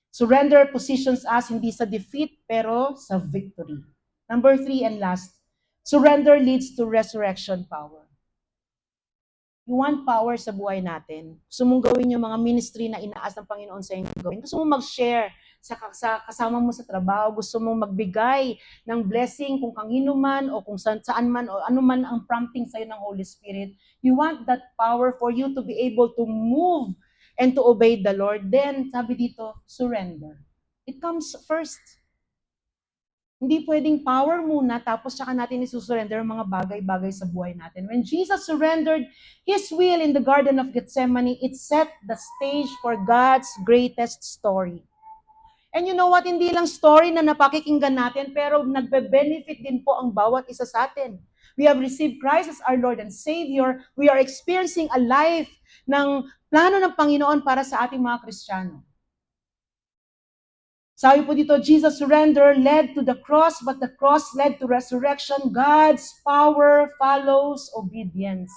Surrender positions us hindi sa defeat, pero sa victory. Number 3 and last, surrender leads to resurrection power. You want power sa buhay natin. Gusto mong gawin yung mga ministry na inaas ng Panginoon sa inyo gawin. Gusto mong mag-share sa kasama mo sa trabaho. Gusto mong magbigay ng blessing kung kanino man o kung saan man o ano man ang prompting sa'yo ng Holy Spirit. You want that power for you to be able to move and to obey the Lord. Then, sabi dito, surrender. It comes first. Hindi pwedeng power muna tapos saka natin isusurrender ang mga bagay-bagay sa buhay natin. When Jesus surrendered His will in the Garden of Gethsemane, it set the stage for God's greatest story. And you know what? Hindi lang story na napakikinggan natin, pero nagbe-benefit din po ang bawat isa sa atin. We have received Christ as our Lord and Savior. We are experiencing a life ng plano ng Panginoon para sa ating mga Kristiyano. Sabi po dito, Jesus' surrender led to the cross, but the cross led to resurrection. God's power follows obedience.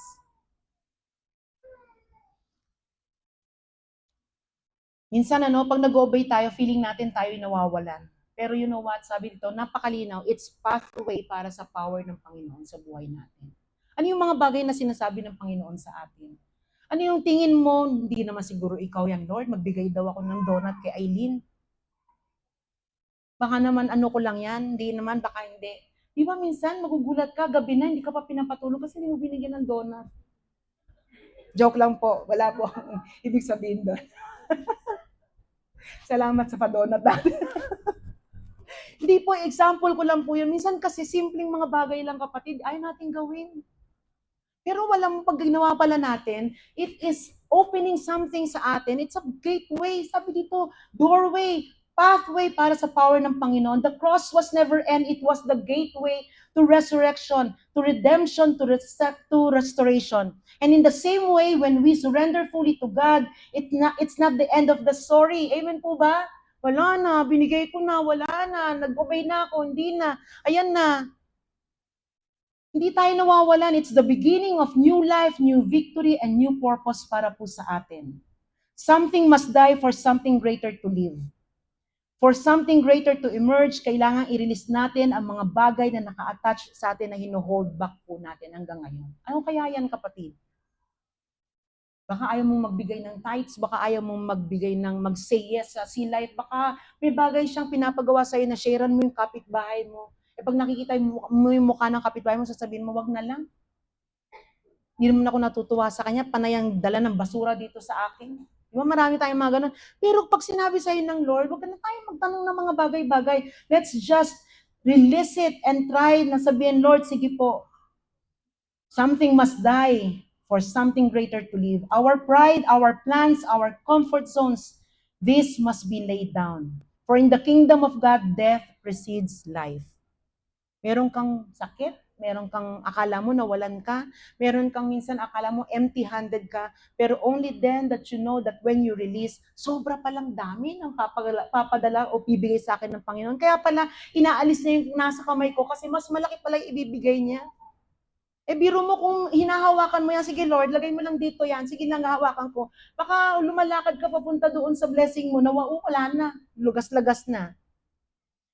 Minsan, pag nag-obey tayo, feeling natin tayo nawawalan. Pero you know what? Sabi dito, napakalinaw, it's pathway para sa power ng Panginoon sa buhay natin. Ano yung mga bagay na sinasabi ng Panginoon sa atin? Ano yung tingin mo, hindi naman siguro ikaw yan, Lord, magbigay daw ako ng donut kay Aileen. Baka naman ano ko lang yan, hindi naman, baka hindi. Di ba minsan magugulat ka, gabi na, hindi ka pa pinapatulog kasi hindi mo binigyan ng donut. Joke lang po, wala po akong ibig sabihin doon. Salamat sa padonat natin. Hindi po, example ko lang po yun. Minsan kasi simpleng mga bagay lang kapatid, ayaw natin gawin. Pero walang pag ginawa pala natin, it is opening something sa atin. It's a gateway. Sabi dito, doorway, pathway para sa power ng Panginoon. The cross was never end. It was the gateway to resurrection, to redemption, to restoration. And in the same way, when we surrender fully to God, it's not the end of the story. Amen po ba? Wala na, binigay ko na, wala na, nag-obey na ako, hindi na, ayan na. Hindi tayo nawawalan. It's the beginning of new life, new victory, and new purpose para po sa atin. Something must die for something greater to live. For something greater to emerge, kailangan i-release natin ang mga bagay na naka-attach sa atin na hino-hold back po natin hanggang ngayon. Ano kaya yan, kapatid? Baka ayaw mong magbigay ng tithes, baka ayaw mong magbigay ng mag-say yes sa Sea Life, baka may bagay siyang pinapagawa sa'yo na sharean mo yung kapitbahay mo. E pag nakikita mo yung mukha ng kapitbahay mo, sasabihin mo, wag na lang. Hindi naman ako natutuwa sa kanya, panayang dala ng basura dito sa akin. Di ba marami tayong mga ganun. Pero pag sinabi sa'yo ng Lord, wag na tayo magtanong ng mga bagay-bagay. Let's just release it and try na sabihin, Lord, sige po, something must die for something greater to live. Our pride, our plans, our comfort zones, this must be laid down. For in the kingdom of God, death precedes life. Meron kang sakit, meron kang akala mo nawalan ka, meron kang minsan akala mo empty-handed ka, pero only then that you know that when you release, sobra palang dami ng papadala o bibigay sa akin ng Panginoon. Kaya pala, inaalis na yung nasa kamay ko kasi mas malaki pala yung ibibigay niya. Eh, biro mo kung hinahawakan mo yan, sige Lord, lagay mo lang dito yan, sige lang, hawakan ko. Baka lumalakad ka papunta doon sa blessing mo, na wala na, lugas-lagas na.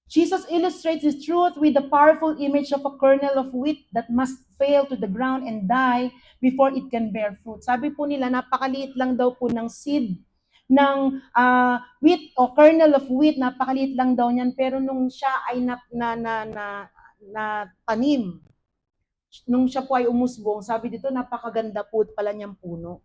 Jesus illustrates this truth with the powerful image of a kernel of wheat that must fail to the ground and die before it can bear fruit. Sabi po nila, napakaliit lang daw po ng seed ng wheat o kernel of wheat, napakaliit lang daw niyan, pero nung siya ay na tanim, nung siya po ay umusbong, sabi dito, napakaganda po pala niyang puno.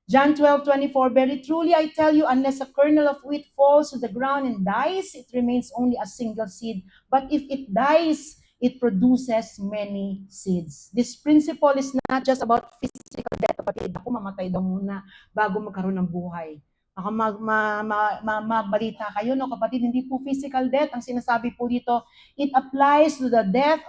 John 12:24, very truly I tell you, unless a kernel of wheat falls to the ground and dies, it remains only a single seed. But if it dies, it produces many seeds. This principle is not just about physical death, kapatid. Ako, mamatay daw muna bago magkaroon ng buhay. Baka mabalita kayo, no, kapatid, hindi po physical death ang sinasabi po dito. It applies to the death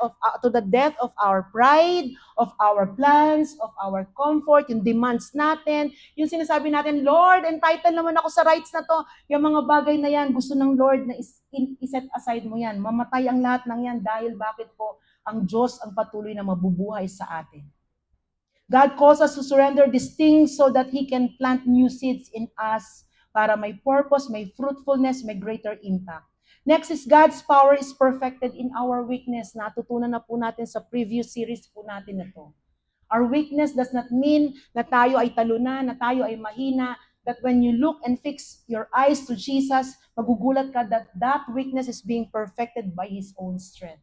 of our pride, of our plans, of our comfort, yung demands natin, yung sinasabi natin, Lord, entitled naman ako sa rights na to. Yung mga bagay na yan, gusto ng Lord na iset aside mo yan. Mamatay ang lahat ng yan dahil bakit po ang Diyos ang patuloy na mabubuhay sa atin. God calls us to surrender these things so that He can plant new seeds in us para may purpose, may fruitfulness, may greater impact. Next is God's power is perfected in our weakness. Natutunan na po natin sa previous series po natin na to. Our weakness does not mean na tayo ay talunan, na tayo ay mahina, that when you look and fix your eyes to Jesus, magugulat ka that weakness is being perfected by His own strength.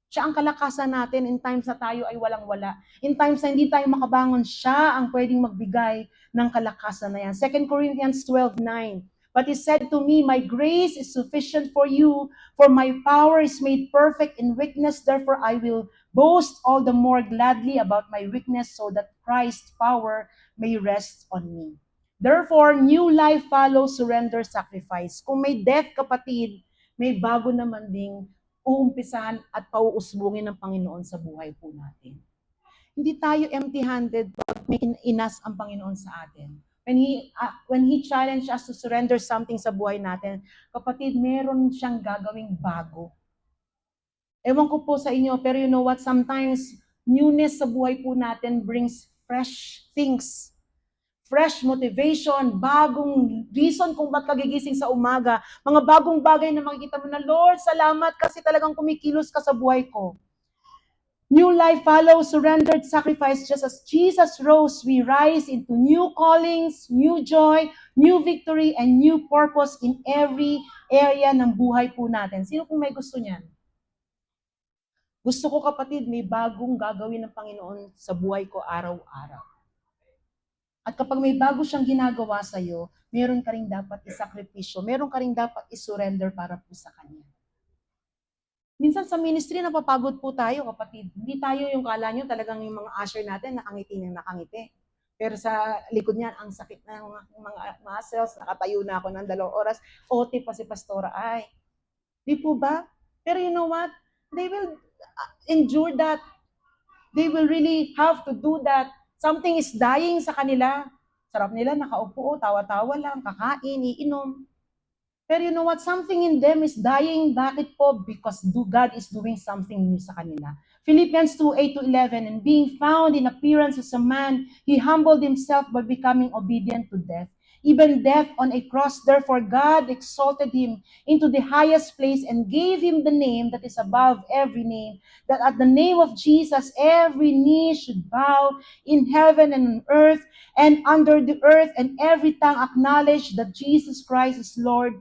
Siya ang kalakasan natin in times na tayo ay walang-wala. In times na hindi tayo makabangon, siya ang pwedeng magbigay ng kalakasan na yan. 2 Corinthians 12:9. But He said to me, my grace is sufficient for you, for my power is made perfect in weakness. Therefore, I will boast all the more gladly about my weakness so that Christ's power may rest on me. Therefore, new life follows surrender sacrifice. Kung may death, kapatid, may bago naman ding uumpisahan at pauusbungin ng Panginoon sa buhay po natin. Hindi tayo empty-handed pag may inas ang Panginoon sa atin. When He challenged us to surrender something sa buhay natin, kapatid, meron siyang gagawing bago. Ewan ko po sa inyo, pero you know what? Sometimes, newness sa buhay po natin brings fresh things. Fresh motivation, bagong reason kung ba't kagigising sa umaga, mga bagong bagay na makikita mo na, Lord, salamat kasi talagang kumikilos ka sa buhay ko. New life follows surrendered sacrifice. Just as Jesus rose, we rise into new callings, new joy, new victory, and new purpose in every area ng buhay po natin. Sino pong may gusto niyan? Gusto ko, kapatid, may bagong gagawin ng Panginoon sa buhay ko araw-araw. At kapag may bago siyang ginagawa sa'yo, meron ka rin dapat isakripisyo, meron ka rin dapat isurrender para po sa Kanya. Minsan sa ministry, napapagod po tayo, kapatid. Hindi tayo yung kala nyo, talagang yung mga usher natin, nakangiti ng nakangiti. Pero sa likod niyan, ang sakit na ng mga muscles, nakatayo na ako ng 2 oras, OT pa si Pastora. Ay, di po ba? Pero you know what? They will endure that. They will really have to do that. Something is dying sa kanila. Sarap nila, nakaupo, tawa-tawa lang, kakain, iinom. Pero you know what? Something in them is dying. Bakit po? Because God is doing something new sa kanila. Philippians 2:8-11, and being found in appearance as a man, he humbled himself by becoming obedient to death, even death on a cross. Therefore, God exalted him into the highest place and gave him the name that is above every name, that at the name of Jesus, every knee should bow in heaven and on earth and under the earth, and every tongue acknowledge that Jesus Christ is Lord,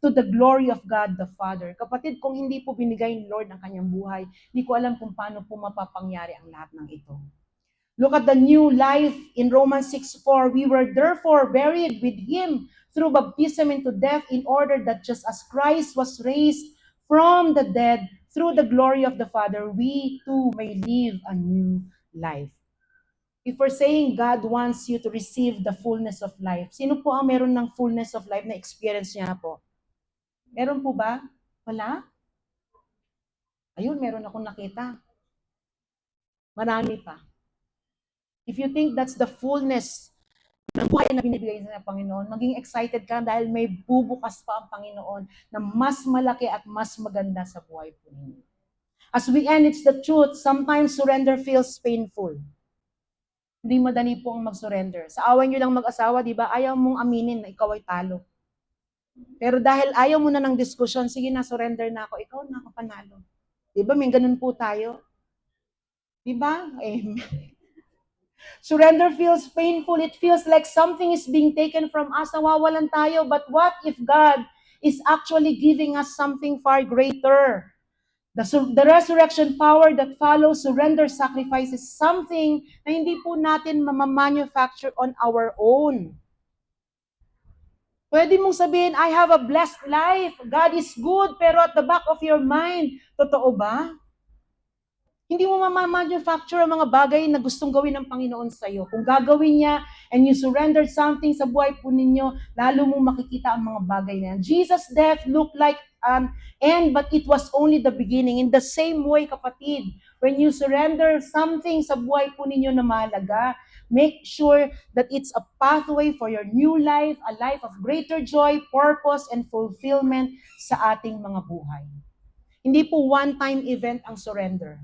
to the glory of God the Father. Kapatid, kung hindi po binigay ni Lord ang kanyang buhay, hindi ko alam kung paano po mapapangyari ang lahat ng ito. Look at the new life in Romans 6:4. We were therefore buried with Him through baptism into death, in order that just as Christ was raised from the dead through the glory of the Father, we too may live a new life. If we're saying God wants you to receive the fullness of life, sino po ang meron ng fullness of life na experience niya po? Meron po ba? Wala? Ayun, meron akong nakita. Marami pa. If you think that's the fullness ng buhay na binibigay sa Panginoon, maging excited ka dahil may bubukas pa ang Panginoon na mas malaki at mas maganda sa buhay po ninyo. As we end, it's the truth. Sometimes surrender feels painful. Hindi madali po ang mag-surrender. Sa away nyo lang mag-asawa, di ba? Ayaw mong aminin na ikaw ay talo. Pero dahil ayaw mo na ng diskusyon, sige na, surrender na ako. Ikaw na ako panalo. Di ba? May ganun po tayo. Di ba? Amen. Surrender feels painful. It feels like something is being taken from us. Nawawalan tayo. But what if God is actually giving us something far greater? The resurrection power that follows surrender sacrifice is something na hindi po natin mamamanufacture on our own. Pwede mong sabihin, I have a blessed life. God is good, pero at the back of your mind, totoo ba? Hindi mo mamamanufacture ang mga bagay na gustong gawin ng Panginoon sa iyo. Kung gagawin niya and you surrendered something sa buhay po ninyo, lalo mong makikita ang mga bagay na yan. Jesus' death looked like an end, but it was only the beginning. In the same way, kapatid, when you surrender something sa buhay po ninyo na mahalaga, make sure that it's a pathway for your new life, a life of greater joy, purpose, and fulfillment sa ating mga buhay. Hindi po one-time event ang surrender.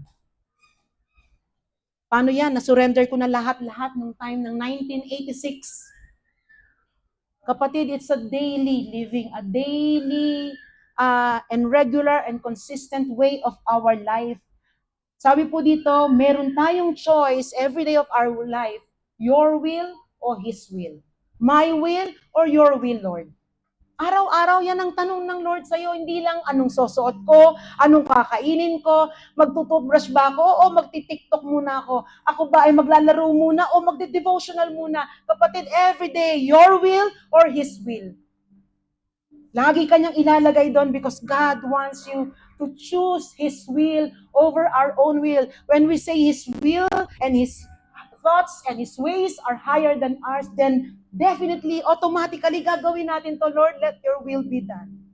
Paano yan? Na-surrender ko na lahat-lahat nung time ng 1986. Kapatid, it's a daily living, a daily and regular and consistent way of our life. Sabi po dito, meron tayong choice every day of our life, your will or His will. My will or your will, Lord. Araw-araw yan ang tanong ng Lord sa'yo, hindi lang anong susuot ko, anong kakainin ko, magtutubrush ba ako o magti-tiktok muna ako. Ako ba ay maglalaro muna o magdi-devotional muna. Kapatid, everyday, your will or His will. Lagi kanyang ilalagay doon because God wants you to choose His will over our own will. When we say His will and His thoughts and His ways are higher than ours, then definitely, automatically gagawin natin to, Lord, let your will be done.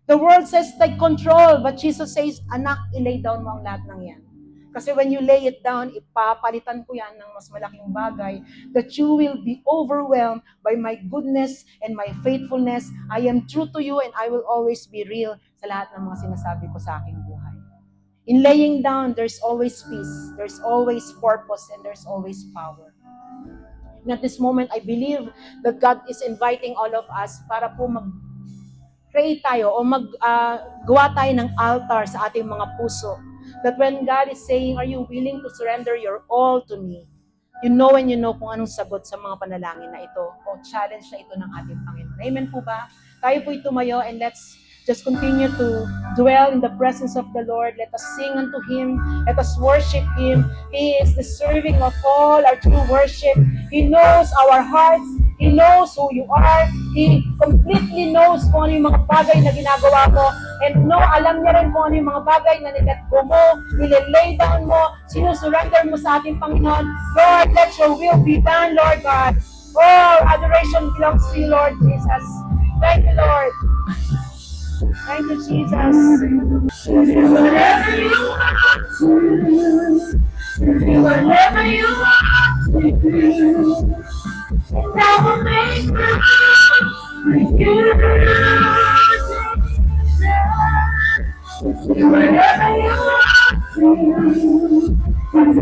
The world says take control, but Jesus says, anak, ilay down mo ang lahat ng yan. Kasi when you lay it down, ipapalitan ko yan ng mas malaking bagay, that you will be overwhelmed by my goodness and my faithfulness. I am true to you and I will always be real sa lahat ng mga sinasabi ko sa aking buhay. In laying down, there's always peace, there's always purpose, and there's always power. And at this moment, I believe that God is inviting all of us para po mag-pray tayo o gawa tayo ng altar sa ating mga puso. That when God is saying, are you willing to surrender your all to me? You know and you know kung anong sagot sa mga panalangin na ito o challenge na ito ng ating Panginoon. Amen po ba? Tayo po'y tumayo and let's just continue to dwell in the presence of the Lord. Let us sing unto Him. Let us worship Him. He is deserving of all our true worship. He knows our hearts. He knows who you are. He completely knows kung ano yung mga bagay na ginagawa mo. And no, alam niya rin kung ano yung mga bagay na nilet go mo, nililay down mo, sinusurrender mo sa ating Panginoon. Lord, let your will be done, Lord God. Oh, adoration belongs to you, Lord Jesus. Thank you, Lord. Thank you, Jesus. Whatever you want to do, whatever you want to do, and I will make room for you. Whatever you want to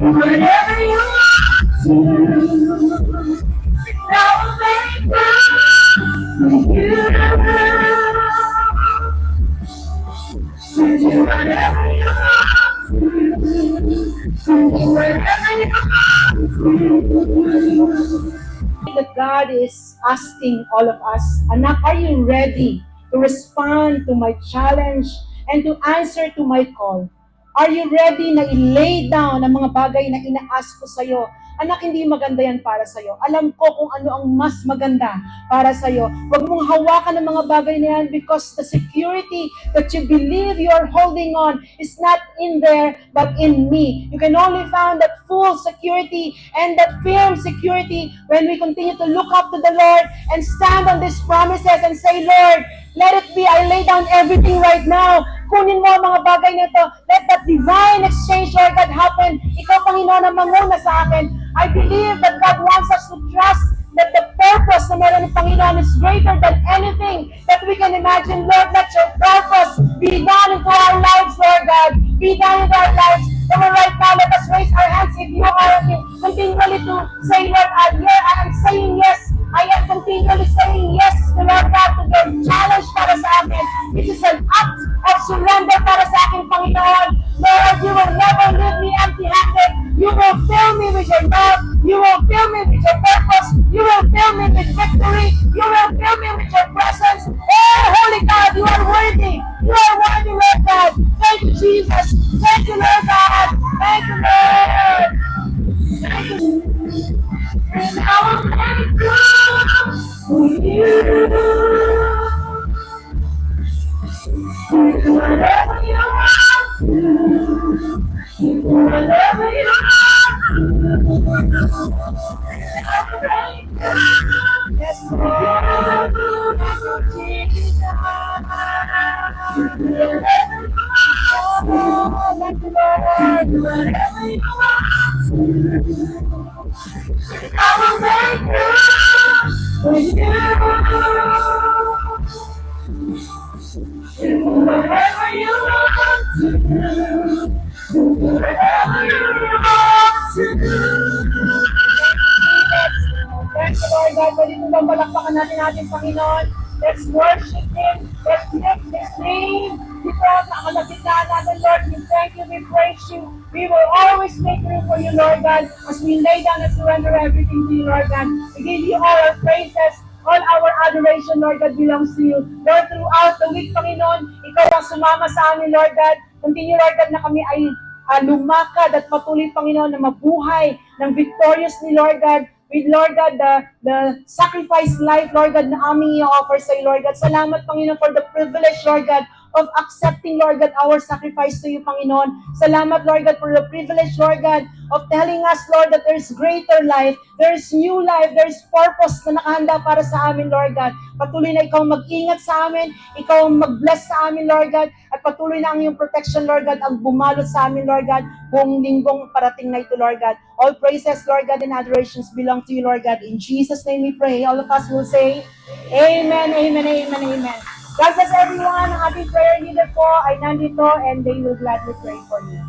do, whatever you want to do, and I will make room for you. Do whatever you want to do, whatever you want to do. That God is asking all of us, anak, are you ready to respond to my challenge and to answer to my call? Are you ready na i-lay down ang mga bagay na ina-ask ko sa'yo? Anak, hindi maganda yan para sa'yo. Alam ko kung ano ang mas maganda para sa'yo. Huwag mong hawakan ang mga bagay na yan because the security that you believe you are holding on is not in there but in me. You can only find that full security and that firm security when we continue to look up to the Lord and stand on these promises and say, Lord, let it be. I lay down everything right now. Kunin mo ang mga bagay na ito. Let that divine exchange, Lord God, happen. Ikaw, Panginoon, ang manguna sa akin. I believe that God wants us to trust that the purpose na meron ng Panginoon is greater than anything that we can imagine. Lord, let your purpose be done into our lives, Lord God. Be done into our lives. So right now, let us raise our hands if you are continually to say, Lord, I am saying yes. I am continually saying yes to Lord God to your challenge para sa akin. This is an act of surrender para sa akin, Panginoon. Lord, you will never leave me empty-handed. You will fill me with your love. You will fill me with your purpose. You will fill me with victory. You will fill me with your presence. Oh, Holy God, you are worthy. You are worthy, Lord God. Thank you, Jesus. Thank you, Lord God. Thank you, Lord. Thank you. And I will make room for you. Whatever you want to, whatever you want to. Yes, Lord. Jesus. Oh, thank you, Lord. Whatever you want to. I will make room for you. Whatever you want to do, whatever you want to do. Thank you, Lord God. Pwede mo bang palakpakan natin ating Panginoon? Let's worship Him. Let's lift His name. Because nakalagitnaan natin, Lord, we thank you, we praise you. We will always make room for you, Lord God, as we lay down and surrender everything to you, Lord God. We give you all our praises, all our adoration, Lord God, belongs to you. Lord, throughout the week, Panginoon, Ikaw ang sumama sa amin, Lord God. Continue, Lord God, na kami ay lumakad at patuloy, Panginoon, na mabuhay ng victoriously, Lord God, with, Lord God, the sacrifice life, Lord God, na aming i-offer sa iyo, Lord God. Salamat, Panginoon, for the privilege, Lord God, of accepting, Lord God, our sacrifice to you, Panginoon. Salamat, Lord God, for the privilege, Lord God, of telling us, Lord, that there is greater life, there is new life, there is purpose na nakahanda para sa amin, Lord God. Patuloy na ikaw mag-ingat sa amin, ikaw mag-bless sa amin, Lord God, at patuloy na ang iyong protection, Lord God, ang bumalot sa amin, Lord God, buong linggong parating na ito, Lord God. All praises, Lord God, and adorations belong to you, Lord God. In Jesus' name we pray. All of us will say, Amen, Amen, Amen, Amen. God bless everyone. Ang ating prayer leader po ay nandito and they will gladly pray for you.